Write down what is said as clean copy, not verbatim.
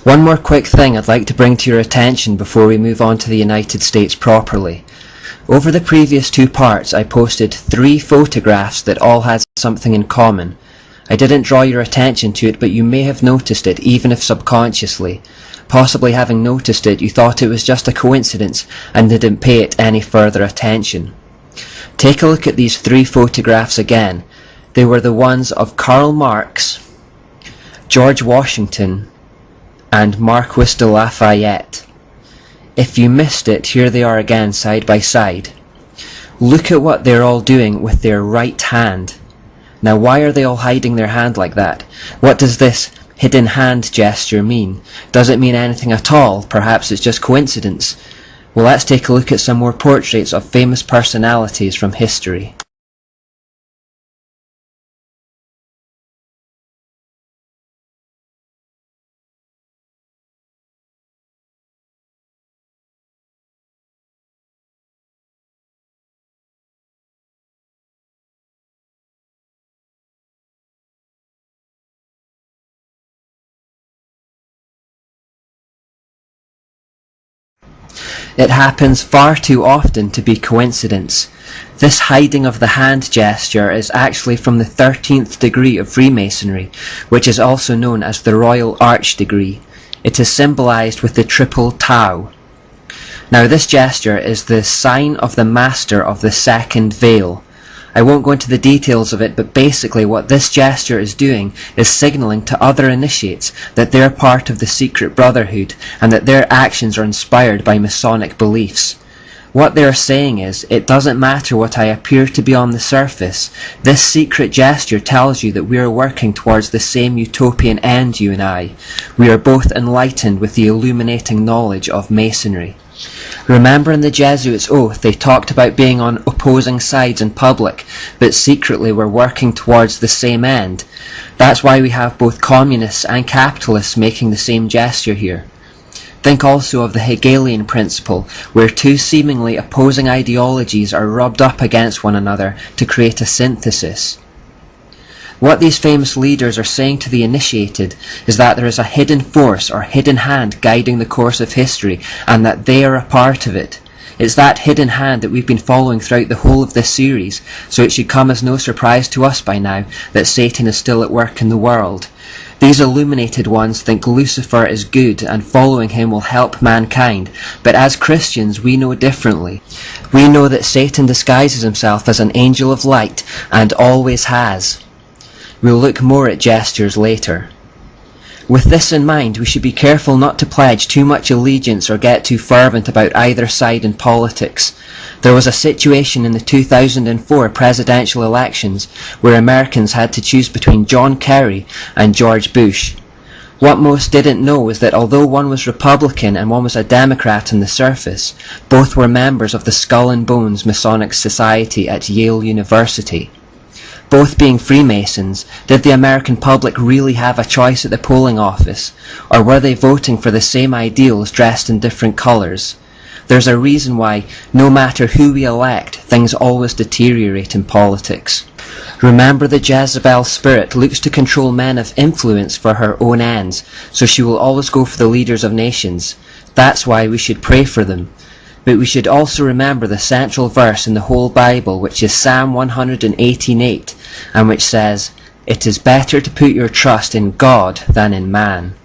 One more quick thing I'd like to bring to your attention before we move on to the United States properly. Over the previous 2 parts, I posted 3 photographs that all had something in common. I didn't draw your attention to it, but you may have noticed it, even if subconsciously. Possibly having noticed it, you thought it was just a coincidence and didn't pay it any further attention. Take a look at these 3 photographs again. They were the ones of Karl Marx, George Washington, and Marquis de Lafayette. If you missed it, here they are again side by side. Look at what they're all doing with their right hand. Now, why are they all hiding their hand like that? What does this hidden hand gesture mean? Does it mean anything at all? Perhaps it's just coincidence. Well, let's take a look at some more portraits of famous personalities from history. It happens far too often to be coincidence. This hiding of the hand gesture is actually from the 13th degree of Freemasonry, which is also known as the Royal Arch degree. It is symbolized with the triple Tau. Now, this gesture is the sign of the master of the second veil. I won't go into the details of it, but basically what this gesture is doing is signaling to other initiates that they're part of the secret brotherhood and that their actions are inspired by Masonic beliefs. What they're saying is, it doesn't matter what I appear to be on the surface. This secret gesture tells you that we are working towards the same utopian end, you and I. We are both enlightened with the illuminating knowledge of Masonry. Remember in the Jesuits' oath, they talked about being on opposing sides in public, but secretly were working towards the same end. That's why we have both communists and capitalists making the same gesture here. Think also of the Hegelian principle, where 2 seemingly opposing ideologies are rubbed up against one another to create a synthesis. What these famous leaders are saying to the initiated is that there is a hidden force or hidden hand guiding the course of history, and that they are a part of it. It's that hidden hand that we've been following throughout the whole of this series, so it should come as no surprise to us by now that Satan is still at work in the world. These illuminated ones think Lucifer is good and following him will help mankind, but as Christians we know differently. We know that Satan disguises himself as an angel of light and always has. We'll look more at gestures later. With this in mind, we should be careful not to pledge too much allegiance or get too fervent about either side in politics. There was a situation in the 2004 presidential elections where Americans had to choose between John Kerry and George Bush. What most didn't know was that although one was Republican and one was a Democrat on the surface, both were members of the Skull and Bones Masonic Society at Yale University. Both being Freemasons, did the American public really have a choice at the polling office, or were they voting for the same ideals dressed in different colours? There's a reason why, no matter who we elect, things always deteriorate in politics. Remember, the Jezebel spirit looks to control men of influence for her own ends, so she will always go for the leaders of nations. That's why we should pray for them. But we should also remember the central verse in the whole Bible, which is Psalm 118:8, and which says, "It is better to put your trust in God than in man."